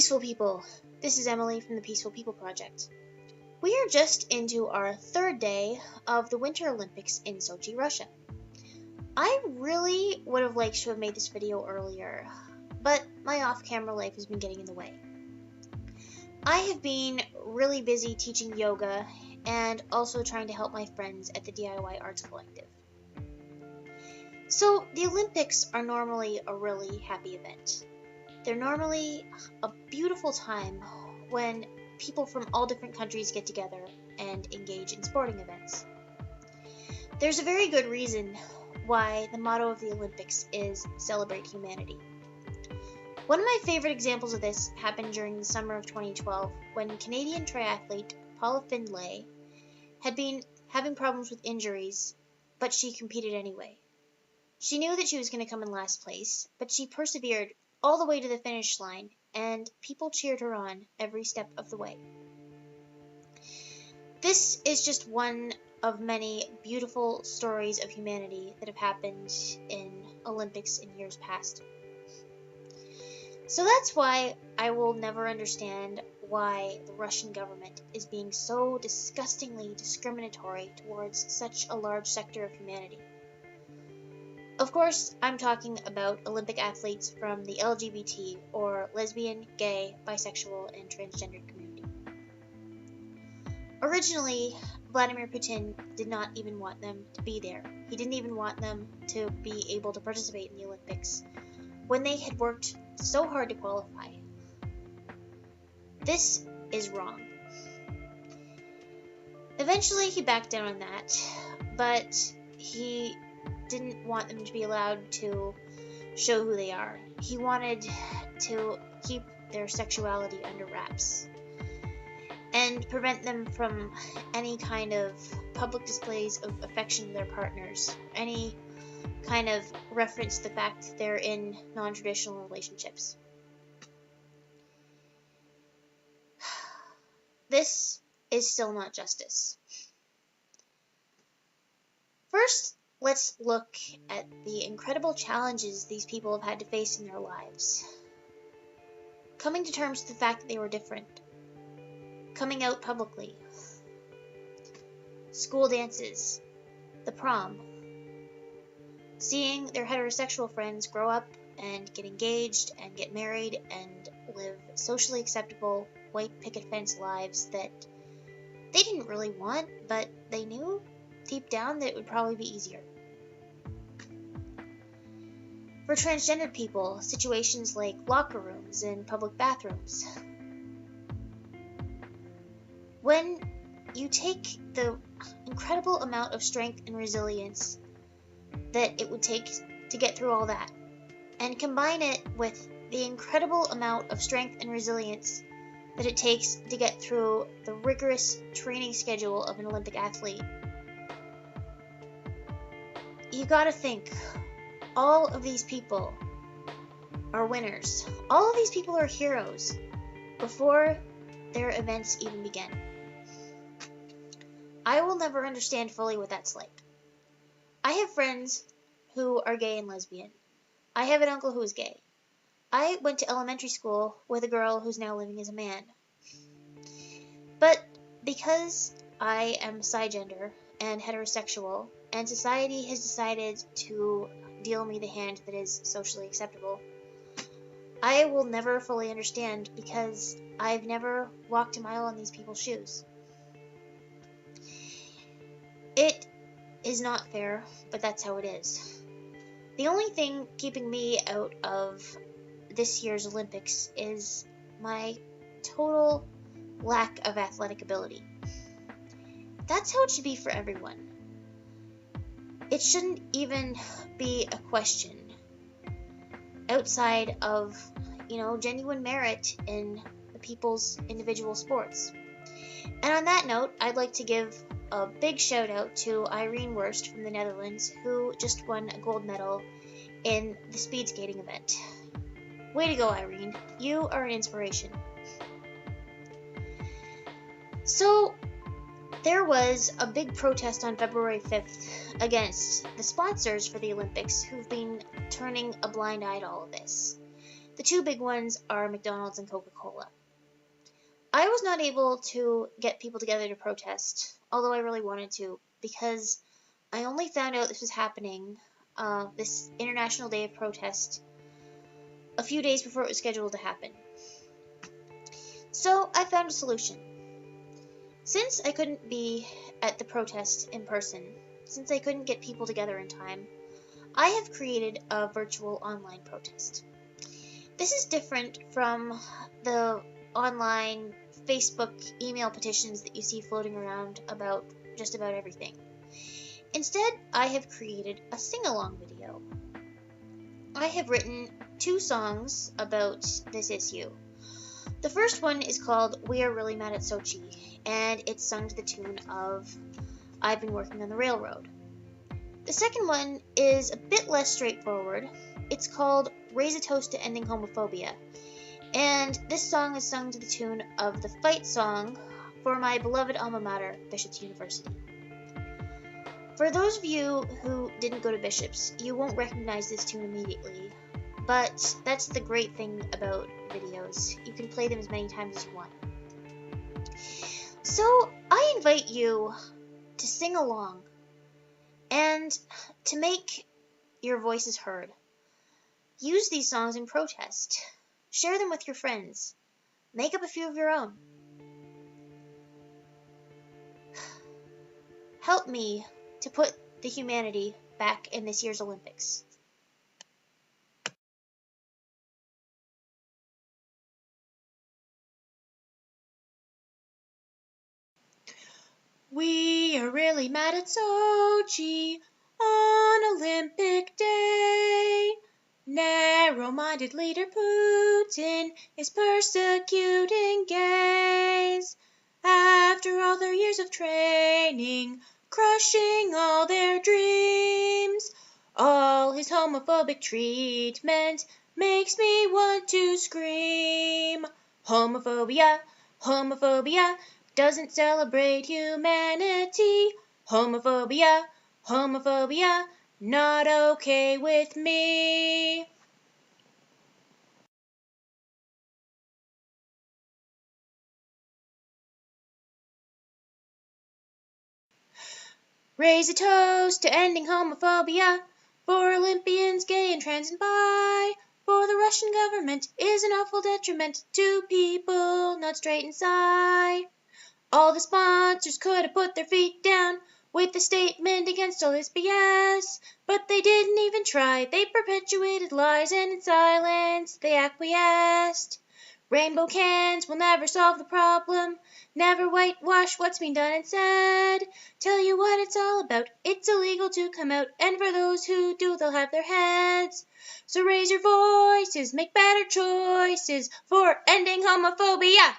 Peaceful people, this is Emily from the Peaceful People Project. We are just into our third day of the Winter Olympics in Sochi, Russia. I really would have liked to have made this video earlier, but my off-camera life has been getting in the way. I have been really busy teaching yoga and also trying to help my friends at the DIY Arts Collective. So, the Olympics are normally a really happy event. They're normally a beautiful time when people from all different countries get together and engage in sporting events. There's a very good reason why the motto of the Olympics is Celebrate Humanity. One of my favorite examples of this happened during the summer of 2012 when Canadian triathlete Paula Findlay had been having problems with injuries, but she competed anyway. She knew that she was going to come in last place, but she persevered all the way to the finish line, and people cheered her on every step of the way. This is just one of many beautiful stories of humanity that have happened in Olympics in years past. So that's why I will never understand why the Russian government is being so disgustingly discriminatory towards such a large sector of humanity. Of course, I'm talking about Olympic athletes from the LGBT or lesbian, gay, bisexual, and transgender community. Originally, Vladimir Putin did not even want them to be there. He didn't even want them to be able to participate in the Olympics when they had worked so hard to qualify. This is wrong. Eventually, he backed down on that, but he didn't want them to be allowed to show who they are. He wanted to keep their sexuality under wraps and prevent them from any kind of public displays of affection to their partners, any kind of reference to the fact that they're in non-traditional relationships. This is still not justice. First, let's look at the incredible challenges these people have had to face in their lives. Coming to terms with the fact that they were different. Coming out publicly. School dances. The prom. Seeing their heterosexual friends grow up and get engaged and get married and live socially acceptable white picket fence lives that they didn't really want, but they knew deep down that it would probably be easier. For transgendered people, situations like locker rooms and public bathrooms. When you take the incredible amount of strength and resilience that it would take to get through all that, and combine it with the incredible amount of strength and resilience that it takes to get through the rigorous training schedule of an Olympic athlete, you gotta think, all of these people are winners. All of these people are heroes before their events even begin. I will never understand fully what that's like. I have friends who are gay and lesbian. I have an uncle who is gay. I went to elementary school with a girl who's now living as a man. But because I am cisgender and heterosexual, and society has decided to deal me the hand that is socially acceptable, I will never fully understand because I've never walked a mile in these people's shoes. It is not fair, but that's how it is. The only thing keeping me out of this year's Olympics is my total lack of athletic ability. That's how it should be for everyone. It shouldn't even be a question outside of, genuine merit in the people's individual sports. And on that note, I'd like to give a big shout out to Irene Wurst from the Netherlands, who just won a gold medal in the speed skating event. Way to go, Irene. You are an inspiration. So, there was a big protest on February 5th against the sponsors for the Olympics who've been turning a blind eye to all of this. The two big ones are McDonald's and Coca-Cola. I was not able to get people together to protest, although I really wanted to, because I only found out this was happening, this International Day of Protest, a few days before it was scheduled to happen. So I found a solution. Since I couldn't be at the protest in person, since I couldn't get people together in time, I have created a virtual online protest. This is different from the online Facebook email petitions that you see floating around about just about everything. Instead, I have created a sing-along video. I have written 2 songs about this issue. The first one is called We Are Really Mad at Sochi, and it's sung to the tune of I've Been Working on the Railroad. The second one is a bit less straightforward. It's called Raise a Toast to Ending Homophobia, and this song is sung to the tune of the fight song for my beloved alma mater, Bishop's University. For those of you who didn't go to Bishop's, you won't recognize this tune immediately, but that's the great thing about videos. You can play them as many times as you want. So I invite you to sing along and to make your voices heard. Use these songs in protest. Share them with your friends. Make up a few of your own. Help me to put the humanity back in this year's Olympics. We are really mad at Sochi on Olympic Day. Narrow-minded leader Putin is persecuting gays. After all their years of training, crushing all their dreams, all his homophobic treatment makes me want to scream. Homophobia, homophobia, doesn't celebrate humanity. Homophobia, homophobia, not okay with me. Raise a toast to ending homophobia for Olympians, gay and trans and bi. For the Russian government is an awful detriment to people not straight and bi. All the sponsors could have put their feet down with a statement against all this BS, but they didn't even try. They perpetuated lies, and in silence they acquiesced. Rainbow cans will never solve the problem, never whitewash what's been done and said. Tell you what it's all about, it's illegal to come out, and for those who do, they'll have their heads. So raise your voices, make better choices for ending homophobia.